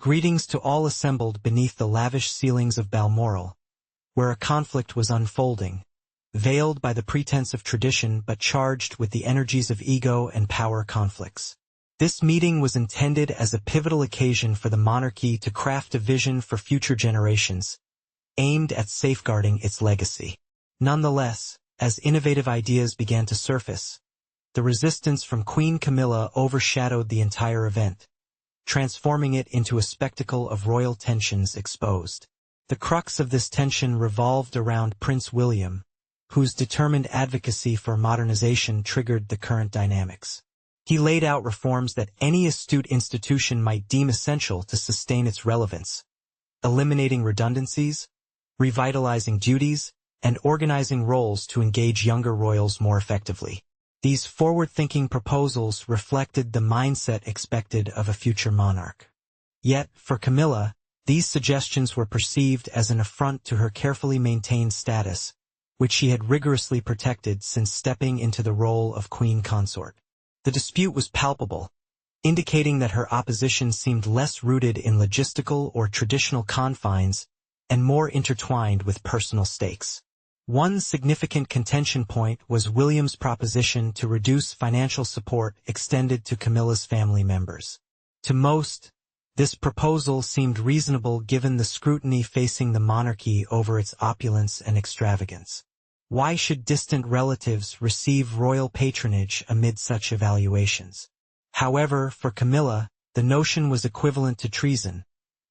Greetings to all assembled beneath the lavish ceilings of Balmoral, where a conflict was unfolding, veiled by the pretense of tradition but charged with the energies of ego and power conflicts. This meeting was intended as a pivotal occasion for the monarchy to craft a vision for future generations, aimed at safeguarding its legacy. Nonetheless, as innovative ideas began to surface, the resistance from Queen Camilla overshadowed the entire event, transforming it into a spectacle of royal tensions exposed. The crux of this tension revolved around Prince William, whose determined advocacy for modernization triggered the current dynamics. He laid out reforms that any astute institution might deem essential to sustain its relevance, eliminating redundancies, revitalizing duties, and organizing roles to engage younger royals more effectively. These forward-thinking proposals reflected the mindset expected of a future monarch. Yet, for Camilla, these suggestions were perceived as an affront to her carefully maintained status, which she had rigorously protected since stepping into the role of queen consort. The dispute was palpable, indicating that her opposition seemed less rooted in logistical or traditional confines and more intertwined with personal stakes. One significant contention point was William's proposition to reduce financial support extended to Camilla's family members. To most, this proposal seemed reasonable given the scrutiny facing the monarchy over its opulence and extravagance. Why should distant relatives receive royal patronage amid such evaluations? However, for Camilla, the notion was equivalent to treason,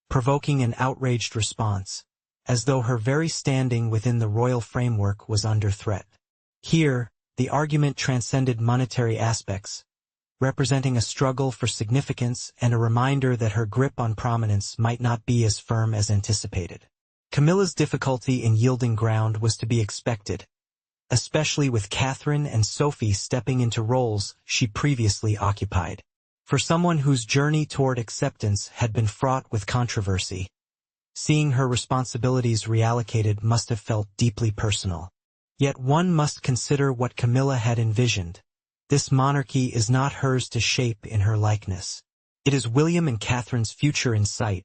provoking an outraged response, as though her very standing within the royal framework was under threat. Here, the argument transcended monetary aspects, representing a struggle for significance and a reminder that her grip on prominence might not be as firm as anticipated. Camilla's difficulty in yielding ground was to be expected, especially with Catherine and Sophie stepping into roles she previously occupied. For someone whose journey toward acceptance had been fraught with controversy, seeing her responsibilities reallocated must have felt deeply personal. Yet one must consider what Camilla had envisioned. This monarchy is not hers to shape in her likeness. It is William and Catherine's future in sight,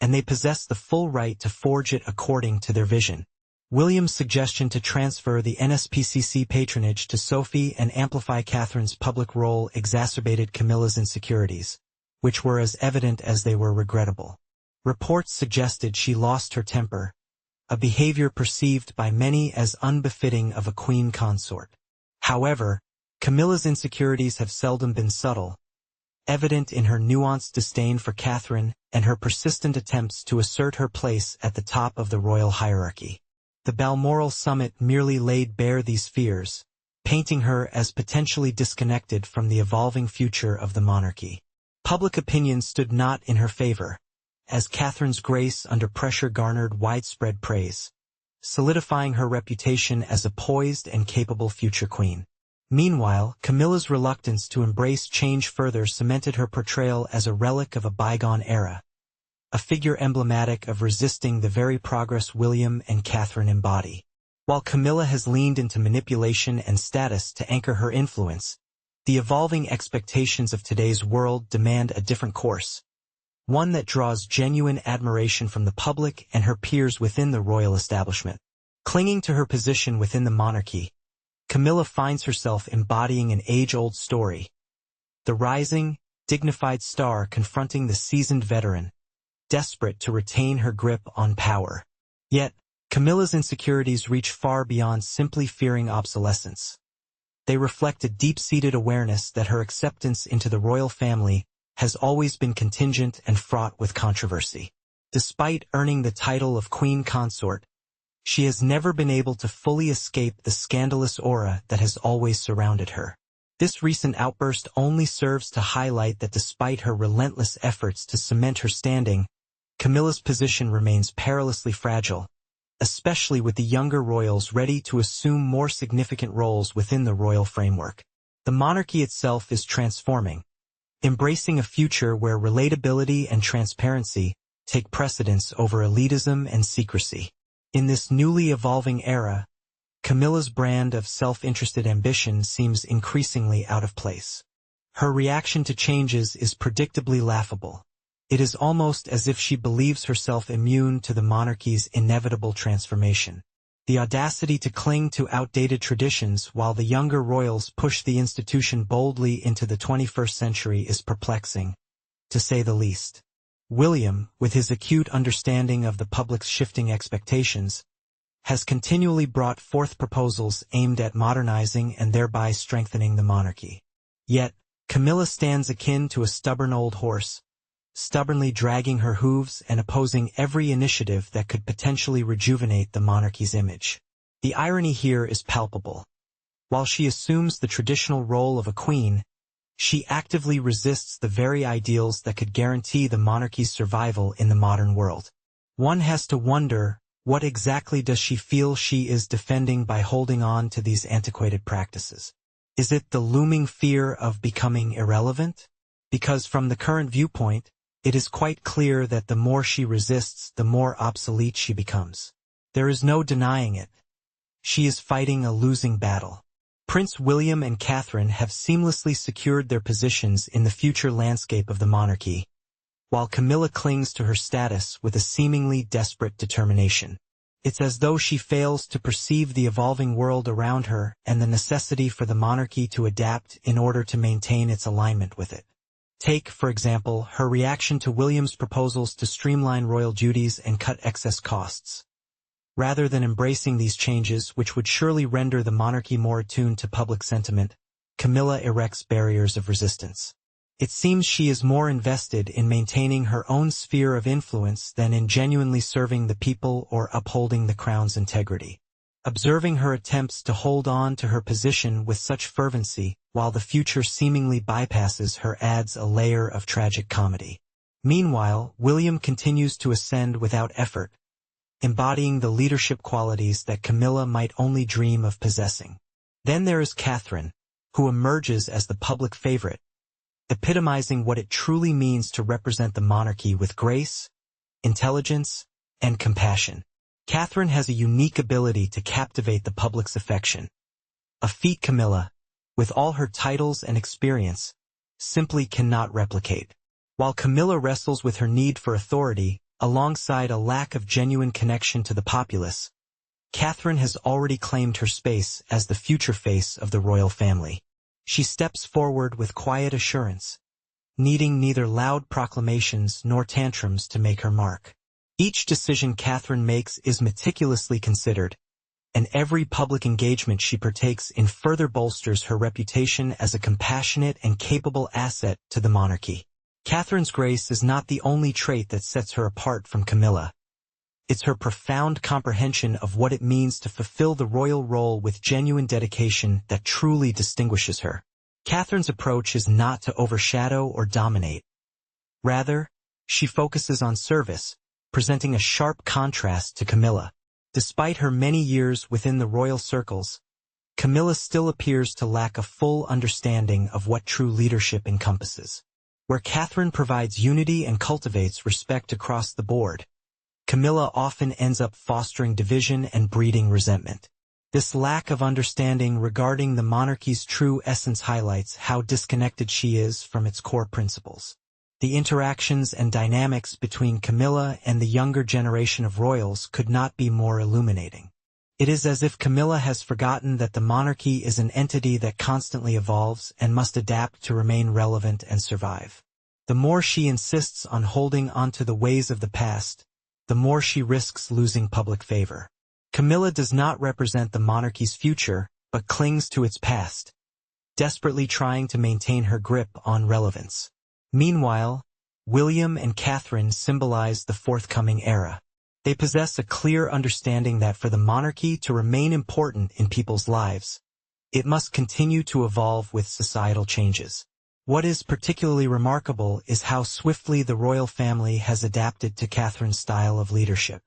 and they possess the full right to forge it according to their vision. William's suggestion to transfer the NSPCC patronage to Sophie and amplify Catherine's public role exacerbated Camilla's insecurities, which were as evident as they were regrettable. Reports suggested she lost her temper, a behavior perceived by many as unbefitting of a queen consort. However, Camilla's insecurities have seldom been subtle, evident in her nuanced disdain for Catherine and her persistent attempts to assert her place at the top of the royal hierarchy. The Balmoral summit merely laid bare these fears, painting her as potentially disconnected from the evolving future of the monarchy. Public opinion stood not in her favor, as Catherine's grace under pressure garnered widespread praise, solidifying her reputation as a poised and capable future queen. Meanwhile, Camilla's reluctance to embrace change further cemented her portrayal as a relic of a bygone era, a figure emblematic of resisting the very progress William and Catherine embody. While Camilla has leaned into manipulation and status to anchor her influence, the evolving expectations of today's world demand a different course, one that draws genuine admiration from the public and her peers within the royal establishment. Clinging to her position within the monarchy, Camilla finds herself embodying an age-old story, the rising, dignified star confronting the seasoned veteran, desperate to retain her grip on power. Yet, Camilla's insecurities reach far beyond simply fearing obsolescence. They reflect a deep-seated awareness that her acceptance into the royal family has always been contingent and fraught with controversy. Despite earning the title of queen consort, she has never been able to fully escape the scandalous aura that has always surrounded her. This recent outburst only serves to highlight that despite her relentless efforts to cement her standing, Camilla's position remains perilously fragile, especially with the younger royals ready to assume more significant roles within the royal framework. The monarchy itself is transforming, embracing a future where relatability and transparency take precedence over elitism and secrecy. In this newly evolving era, Camilla's brand of self-interested ambition seems increasingly out of place. Her reaction to changes is predictably laughable, It is almost as if she believes herself immune to the monarchy's inevitable transformation. The audacity to cling to outdated traditions while the younger royals push the institution boldly into the 21st century is perplexing, to say the least. William, with his acute understanding of the public's shifting expectations, has continually brought forth proposals aimed at modernizing and thereby strengthening the monarchy. Yet, Camilla stands akin to a stubborn old horse, stubbornly dragging her hooves and opposing every initiative that could potentially rejuvenate the monarchy's image. The irony here is palpable. While she assumes the traditional role of a queen, she actively resists the very ideals that could guarantee the monarchy's survival in the modern world. One has to wonder, what exactly does she feel she is defending by holding on to these antiquated practices? Is it the looming fear of becoming irrelevant? Because from the current viewpoint, it is quite clear that the more she resists, the more obsolete she becomes. There is no denying it. She is fighting a losing battle. Prince William and Catherine have seamlessly secured their positions in the future landscape of the monarchy, while Camilla clings to her status with a seemingly desperate determination. It's as though she fails to perceive the evolving world around her and the necessity for the monarchy to adapt in order to maintain its alignment with it. Take, for example, her reaction to William's proposals to streamline royal duties and cut excess costs. Rather than embracing these changes, which would surely render the monarchy more attuned to public sentiment, Camilla erects barriers of resistance. It seems she is more invested in maintaining her own sphere of influence than in genuinely serving the people or upholding the crown's integrity. Observing her attempts to hold on to her position with such fervency, while the future seemingly bypasses her, adds a layer of tragic comedy. Meanwhile, William continues to ascend without effort, embodying the leadership qualities that Camilla might only dream of possessing. Then there is Catherine, who emerges as the public favorite, epitomizing what it truly means to represent the monarchy with grace, intelligence, and compassion. Catherine has a unique ability to captivate the public's affection, a feat Camilla, with all her titles and experience, simply cannot replicate. While Camilla wrestles with her need for authority, alongside a lack of genuine connection to the populace, Catherine has already claimed her space as the future face of the royal family. She steps forward with quiet assurance, needing neither loud proclamations nor tantrums to make her mark. Each decision Catherine makes is meticulously considered, and every public engagement she partakes in further bolsters her reputation as a compassionate and capable asset to the monarchy. Catherine's grace is not the only trait that sets her apart from Camilla. It's her profound comprehension of what it means to fulfill the royal role with genuine dedication that truly distinguishes her. Catherine's approach is not to overshadow or dominate. Rather, she focuses on service, presenting a sharp contrast to Camilla. Despite her many years within the royal circles, Camilla still appears to lack a full understanding of what true leadership encompasses. Where Catherine provides unity and cultivates respect across the board, Camilla often ends up fostering division and breeding resentment. This lack of understanding regarding the monarchy's true essence highlights how disconnected she is from its core principles. The interactions and dynamics between Camilla and the younger generation of royals could not be more illuminating. It is as if Camilla has forgotten that the monarchy is an entity that constantly evolves and must adapt to remain relevant and survive. The more she insists on holding onto the ways of the past, the more she risks losing public favor. Camilla does not represent the monarchy's future, but clings to its past, desperately trying to maintain her grip on relevance. Meanwhile, William and Catherine symbolize the forthcoming era. They possess a clear understanding that for the monarchy to remain important in people's lives, it must continue to evolve with societal changes. What is particularly remarkable is how swiftly the royal family has adapted to Catherine's style of leadership.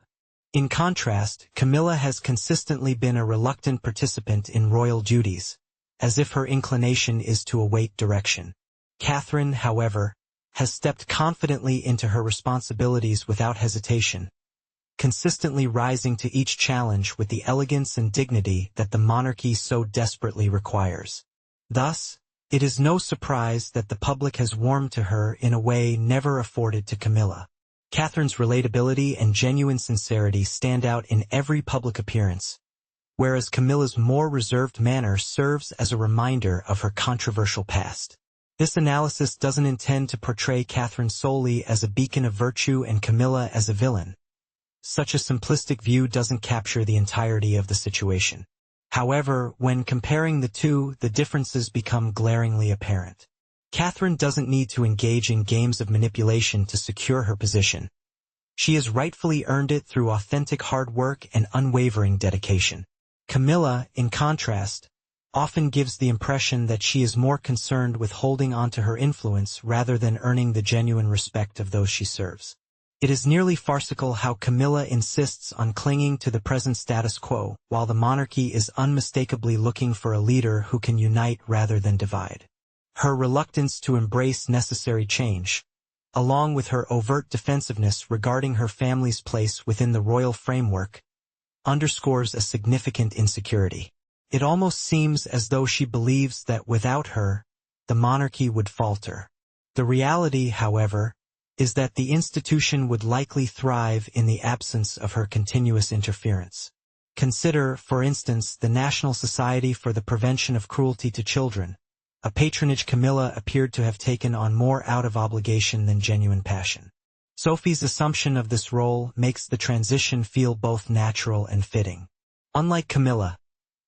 In contrast, Camilla has consistently been a reluctant participant in royal duties, as if her inclination is to await direction. Catherine, however, has stepped confidently into her responsibilities without hesitation, consistently rising to each challenge with the elegance and dignity that the monarchy so desperately requires. Thus, It is no surprise that the public has warmed to her in a way never afforded to Camilla. Catherine's relatability and genuine sincerity stand out in every public appearance, whereas Camilla's more reserved manner serves as a reminder of her controversial past. This analysis doesn't intend to portray Catherine solely as a beacon of virtue and Camilla as a villain. Such a simplistic view doesn't capture the entirety of the situation. However, when comparing the two, the differences become glaringly apparent. Catherine doesn't need to engage in games of manipulation to secure her position. She has rightfully earned it through authentic hard work and unwavering dedication. Camilla, in contrast, often gives the impression that she is more concerned with holding onto her influence rather than earning the genuine respect of those she serves. It is nearly farcical how Camilla insists on clinging to the present status quo, while the monarchy is unmistakably looking for a leader who can unite rather than divide. Her reluctance to embrace necessary change, along with her overt defensiveness regarding her family's place within the royal framework, underscores a significant insecurity. It almost seems as though she believes that without her, the monarchy would falter. The reality, however, is that the institution would likely thrive in the absence of her continuous interference. Consider, for instance, the National Society for the Prevention of Cruelty to Children, a patronage Camilla appeared to have taken on more out of obligation than genuine passion. Sophie's assumption of this role makes the transition feel both natural and fitting. Unlike Camilla,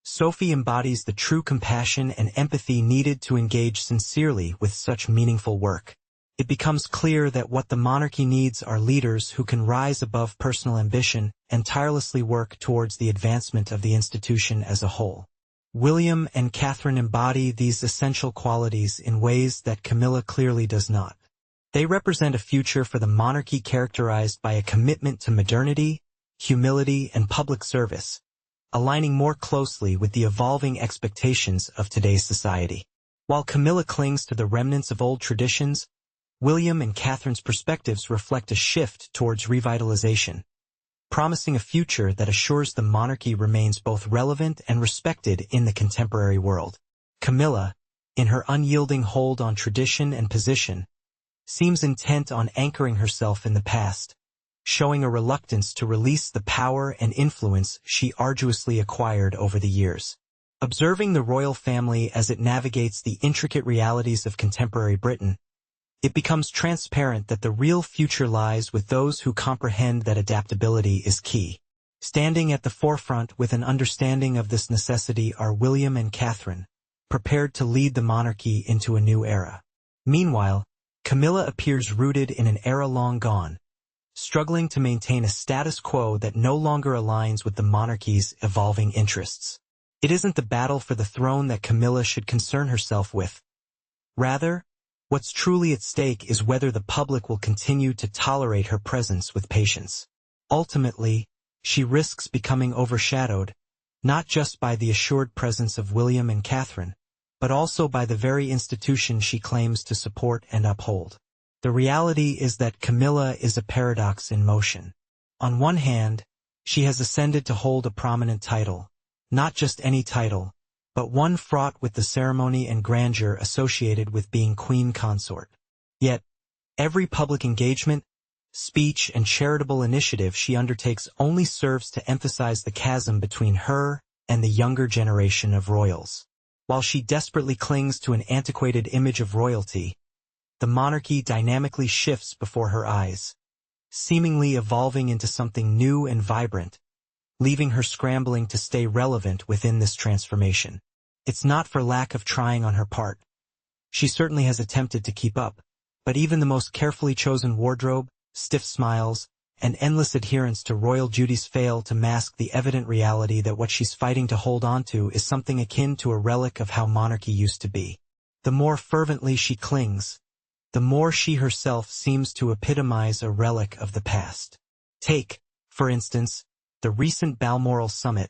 Sophie embodies the true compassion and empathy needed to engage sincerely with such meaningful work. It becomes clear that what the monarchy needs are leaders who can rise above personal ambition and tirelessly work towards the advancement of the institution as a whole. William and Catherine embody these essential qualities in ways that Camilla clearly does not. They represent a future for the monarchy characterized by a commitment to modernity, humility, and public service, aligning more closely with the evolving expectations of today's society. While Camilla clings to the remnants of old traditions, William and Catherine's perspectives reflect a shift towards revitalization, promising a future that assures the monarchy remains both relevant and respected in the contemporary world. Camilla, in her unyielding hold on tradition and position, seems intent on anchoring herself in the past, showing a reluctance to release the power and influence she arduously acquired over the years. Observing the royal family as it navigates the intricate realities of contemporary Britain, it becomes transparent that the real future lies with those who comprehend that adaptability is key. Standing at the forefront with an understanding of this necessity are William and Catherine, prepared to lead the monarchy into a new era. Meanwhile, Camilla appears rooted in an era long gone, struggling to maintain a status quo that no longer aligns with the monarchy's evolving interests. It isn't the battle for the throne that Camilla should concern herself with. Rather, what's truly at stake is whether the public will continue to tolerate her presence with patience. Ultimately, she risks becoming overshadowed, not just by the assured presence of William and Catherine, but also by the very institution she claims to support and uphold. The reality is that Camilla is a paradox in motion. On one hand, she has ascended to hold a prominent title, not just any title, but one fraught with the ceremony and grandeur associated with being queen consort. Yet, every public engagement, speech, and charitable initiative she undertakes only serves to emphasize the chasm between her and the younger generation of royals. While she desperately clings to an antiquated image of royalty, the monarchy dynamically shifts before her eyes, seemingly evolving into something new and vibrant, leaving her scrambling to stay relevant within this transformation. It's not for lack of trying on her part. She certainly has attempted to keep up, but even the most carefully chosen wardrobe, stiff smiles, and endless adherence to royal duties fail to mask the evident reality that what she's fighting to hold on to is something akin to a relic of how monarchy used to be. The more fervently she clings, the more she herself seems to epitomize a relic of the past. Take, for instance, the recent Balmoral summit,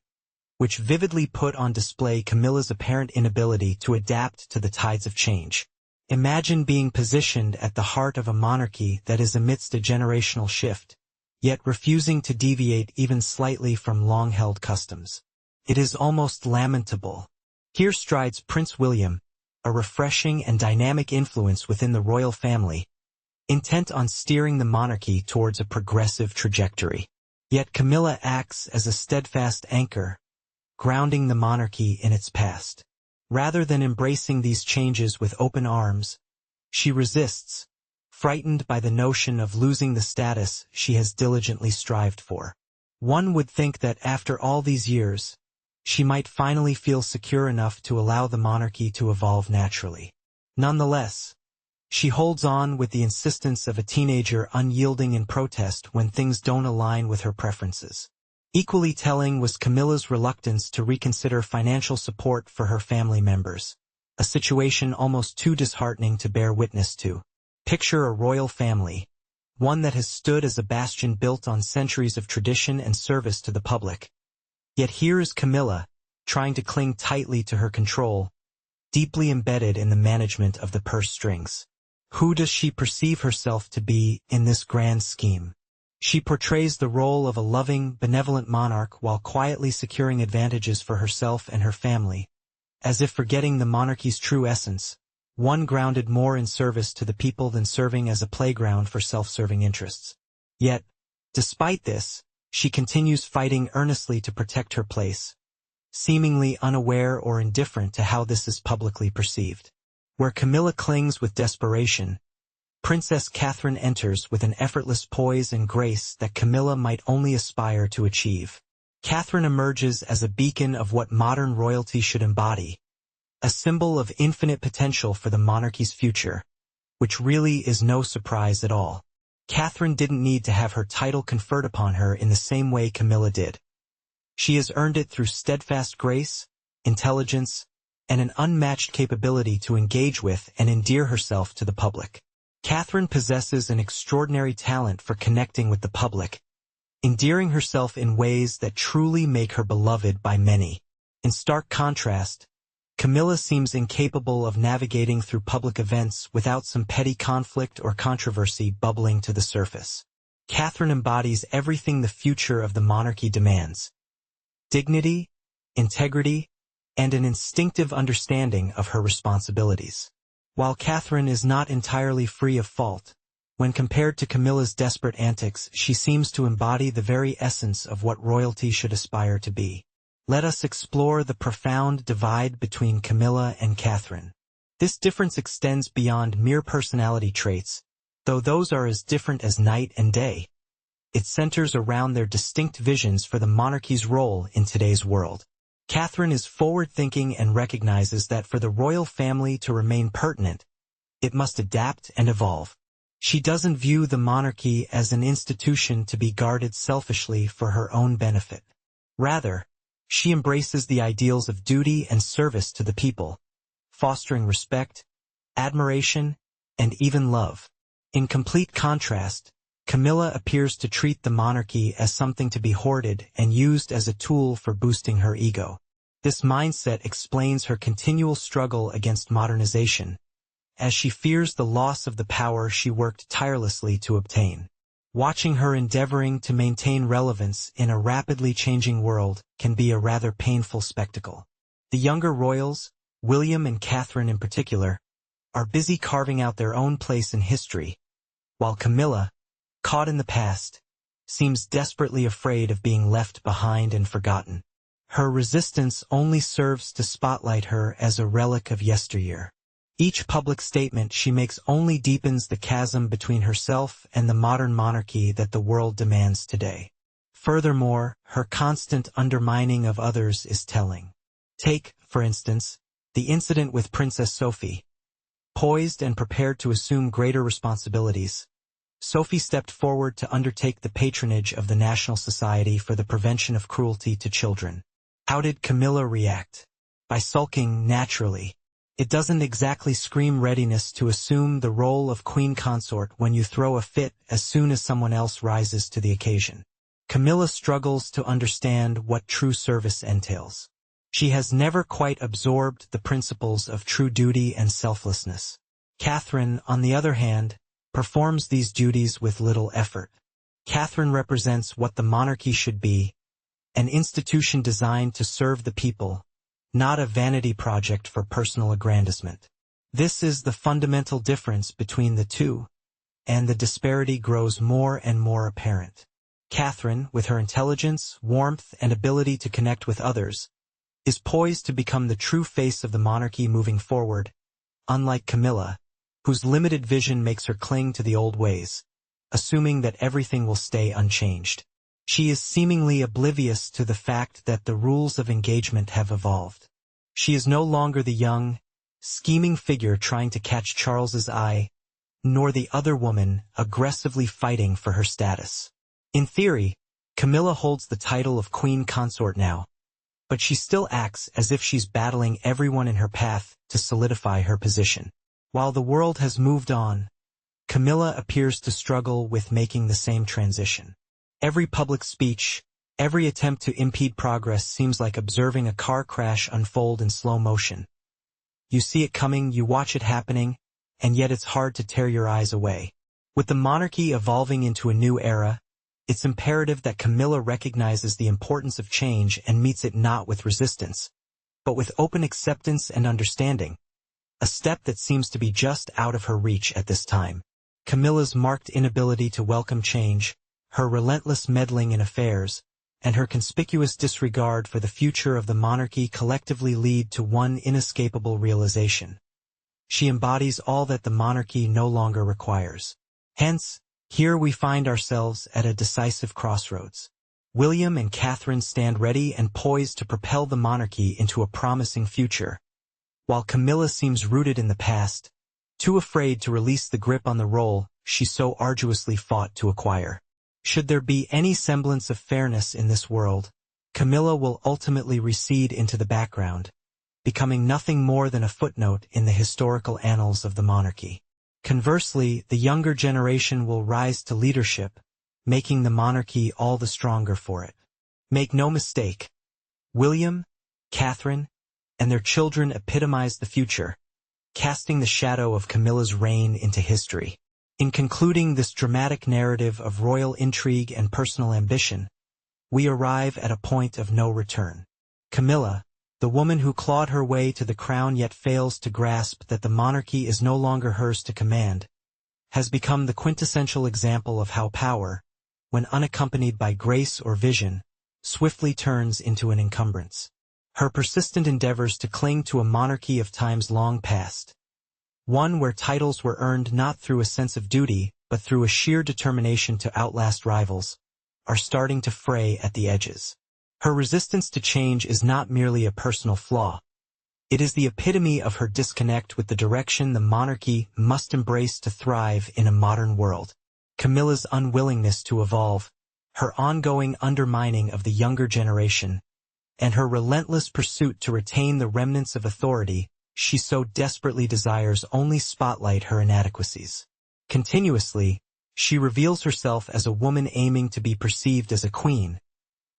which vividly put on display Camilla's apparent inability to adapt to the tides of change. Imagine being positioned at the heart of a monarchy that is amidst a generational shift, yet refusing to deviate even slightly from long-held customs. It is almost lamentable. Here strides Prince William, a refreshing and dynamic influence within the royal family, intent on steering the monarchy towards a progressive trajectory. Yet Camilla acts as a steadfast anchor, grounding the monarchy in its past. Rather than embracing these changes with open arms, she resists, frightened by the notion of losing the status she has diligently strived for. One would think that after all these years, she might finally feel secure enough to allow the monarchy to evolve naturally. Nonetheless, she holds on with the insistence of a teenager unyielding in protest when things don't align with her preferences. Equally telling was Camilla's reluctance to reconsider financial support for her family members, a situation almost too disheartening to bear witness to. Picture a royal family, one that has stood as a bastion built on centuries of tradition and service to the public. Yet here is Camilla, trying to cling tightly to her control, deeply embedded in the management of the purse strings. Who does she perceive herself to be in this grand scheme? She portrays the role of a loving, benevolent monarch while quietly securing advantages for herself and her family, as if forgetting the monarchy's true essence, one grounded more in service to the people than serving as a playground for self-serving interests. Yet, despite this, she continues fighting earnestly to protect her place, seemingly unaware or indifferent to how this is publicly perceived. Where Camilla clings with desperation, Princess Catherine enters with an effortless poise and grace that Camilla might only aspire to achieve. Catherine emerges as a beacon of what modern royalty should embody, a symbol of infinite potential for the monarchy's future, which really is no surprise at all. Catherine didn't need to have her title conferred upon her in the same way Camilla did. She has earned it through steadfast grace, intelligence, and an unmatched capability to engage with and endear herself to the public. Catherine possesses an extraordinary talent for connecting with the public, endearing herself in ways that truly make her beloved by many. In stark contrast, Camilla seems incapable of navigating through public events without some petty conflict or controversy bubbling to the surface. Catherine embodies everything the future of the monarchy demands: dignity, integrity, and an instinctive understanding of her responsibilities. While Catherine is not entirely free of fault, when compared to Camilla's desperate antics, she seems to embody the very essence of what royalty should aspire to be. Let us explore the profound divide between Camilla and Catherine. This difference extends beyond mere personality traits, though those are as different as night and day. It centers around their distinct visions for the monarchy's role in today's world. Catherine is forward-thinking and recognizes that for the royal family to remain pertinent, it must adapt and evolve. She doesn't view the monarchy as an institution to be guarded selfishly for her own benefit. Rather, she embraces the ideals of duty and service to the people, fostering respect, admiration, and even love. In complete contrast, Camilla appears to treat the monarchy as something to be hoarded and used as a tool for boosting her ego. This mindset explains her continual struggle against modernization, as she fears the loss of the power she worked tirelessly to obtain. Watching her endeavoring to maintain relevance in a rapidly changing world can be a rather painful spectacle. The younger royals, William and Catherine in particular, are busy carving out their own place in history, while Camilla, caught in the past, seems desperately afraid of being left behind and forgotten. Her resistance only serves to spotlight her as a relic of yesteryear. Each public statement she makes only deepens the chasm between herself and the modern monarchy that the world demands today. Furthermore, her constant undermining of others is telling. Take, for instance, the incident with Princess Sophie. Poised and prepared to assume greater responsibilities, Sophie stepped forward to undertake the patronage of the National Society for the Prevention of Cruelty to Children. How did Camilla react? By sulking naturally. It doesn't exactly scream readiness to assume the role of queen consort when you throw a fit as soon as someone else rises to the occasion. Camilla struggles to understand what true service entails. She has never quite absorbed the principles of true duty and selflessness. Catherine, on the other hand, performs these duties with little effort. Catherine represents what the monarchy should be, an institution designed to serve the people, not a vanity project for personal aggrandizement. This is the fundamental difference between the two, and the disparity grows more and more apparent. Catherine, with her intelligence, warmth, and ability to connect with others, is poised to become the true face of the monarchy moving forward, unlike Camilla, whose limited vision makes her cling to the old ways, assuming that everything will stay unchanged. She is seemingly oblivious to the fact that the rules of engagement have evolved. She is no longer the young, scheming figure trying to catch Charles's eye, nor the other woman aggressively fighting for her status. In theory, Camilla holds the title of Queen Consort now, but she still acts as if she's battling everyone in her path to solidify her position. While the world has moved on, Camilla appears to struggle with making the same transition. Every public speech, every attempt to impede progress seems like observing a car crash unfold in slow motion. You see it coming, you watch it happening, and yet it's hard to tear your eyes away. With the monarchy evolving into a new era, it's imperative that Camilla recognizes the importance of change and meets it not with resistance, but with open acceptance and understanding, a step that seems to be just out of her reach at this time. Camilla's marked inability to welcome change, her relentless meddling in affairs, and her conspicuous disregard for the future of the monarchy collectively lead to one inescapable realization. She embodies all that the monarchy no longer requires. Hence, here we find ourselves at a decisive crossroads. William and Catherine stand ready and poised to propel the monarchy into a promising future, while Camilla seems rooted in the past, too afraid to release the grip on the role she so arduously fought to acquire. Should there be any semblance of fairness in this world, Camilla will ultimately recede into the background, becoming nothing more than a footnote in the historical annals of the monarchy. Conversely, the younger generation will rise to leadership, making the monarchy all the stronger for it. Make no mistake, William, Catherine, and their children epitomize the future, casting the shadow of Camilla's reign into history. In concluding this dramatic narrative of royal intrigue and personal ambition, we arrive at a point of no return. Camilla, the woman who clawed her way to the crown yet fails to grasp that the monarchy is no longer hers to command, has become the quintessential example of how power, when unaccompanied by grace or vision, swiftly turns into an encumbrance. Her persistent endeavors to cling to a monarchy of times long past, one where titles were earned not through a sense of duty, but through a sheer determination to outlast rivals, are starting to fray at the edges. Her resistance to change is not merely a personal flaw. It is the epitome of her disconnect with the direction the monarchy must embrace to thrive in a modern world. Camilla's unwillingness to evolve, her ongoing undermining of the younger generation, and her relentless pursuit to retain the remnants of authority she so desperately desires only spotlight her inadequacies. Continuously, she reveals herself as a woman aiming to be perceived as a queen,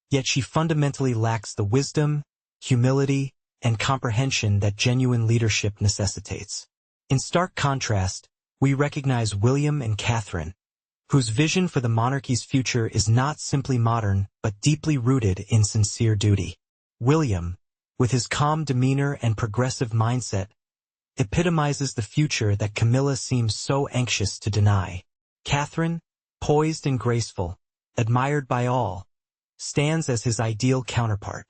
yet she fundamentally lacks the wisdom, humility, and comprehension that genuine leadership necessitates. In stark contrast, we recognize William and Catherine, whose vision for the monarchy's future is not simply modern but deeply rooted in sincere duty. William, with his calm demeanor and progressive mindset, epitomizes the future that Camilla seems so anxious to deny. Catherine, poised and graceful, admired by all, stands as his ideal counterpart,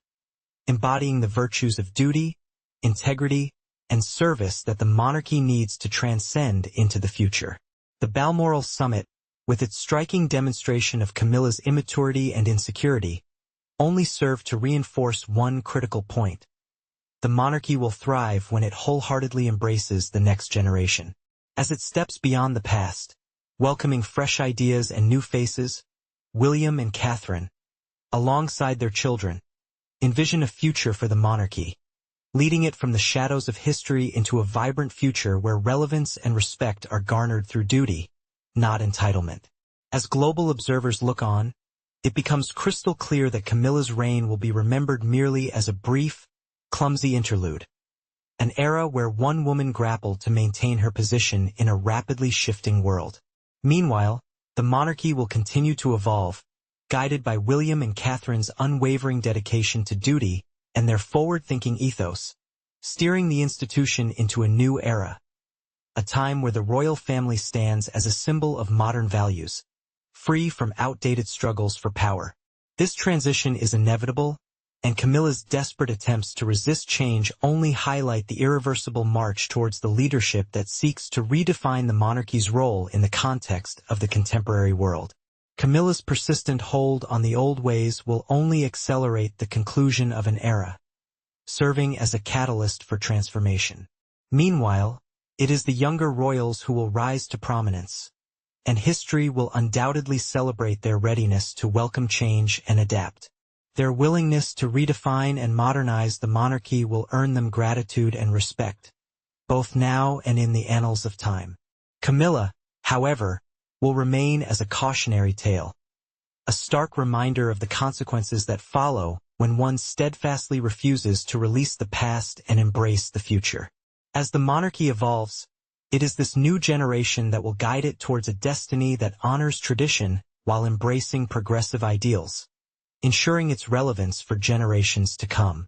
embodying the virtues of duty, integrity, and service that the monarchy needs to transcend into the future. The Balmoral summit, with its striking demonstration of Camilla's immaturity and insecurity, only served to reinforce one critical point. The monarchy will thrive when it wholeheartedly embraces the next generation. As it steps beyond the past, welcoming fresh ideas and new faces, William and Catherine, alongside their children, envision a future for the monarchy, leading it from the shadows of history into a vibrant future where relevance and respect are garnered through duty, not entitlement. As global observers look on, it becomes crystal clear that Camilla's reign will be remembered merely as a brief, clumsy interlude, an era where one woman grappled to maintain her position in a rapidly shifting world. Meanwhile, the monarchy will continue to evolve, guided by William and Catherine's unwavering dedication to duty and their forward-thinking ethos, steering the institution into a new era. a time where the royal family stands as a symbol of modern values, free from outdated struggles for power. This transition is inevitable, and Camilla's desperate attempts to resist change only highlight the irreversible march towards the leadership that seeks to redefine the monarchy's role in the context of the contemporary world. Camilla's persistent hold on the old ways will only accelerate the conclusion of an era, serving as a catalyst for transformation. Meanwhile, it is the younger royals who will rise to prominence, and history will undoubtedly celebrate their readiness to welcome change and adapt. Their willingness to redefine and modernize the monarchy will earn them gratitude and respect, both now and in the annals of time. Camilla, however, will remain as a cautionary tale, a stark reminder of the consequences that follow when one steadfastly refuses to release the past and embrace the future. As the monarchy evolves, it is this new generation that will guide it towards a destiny that honors tradition while embracing progressive ideals, ensuring its relevance for generations to come.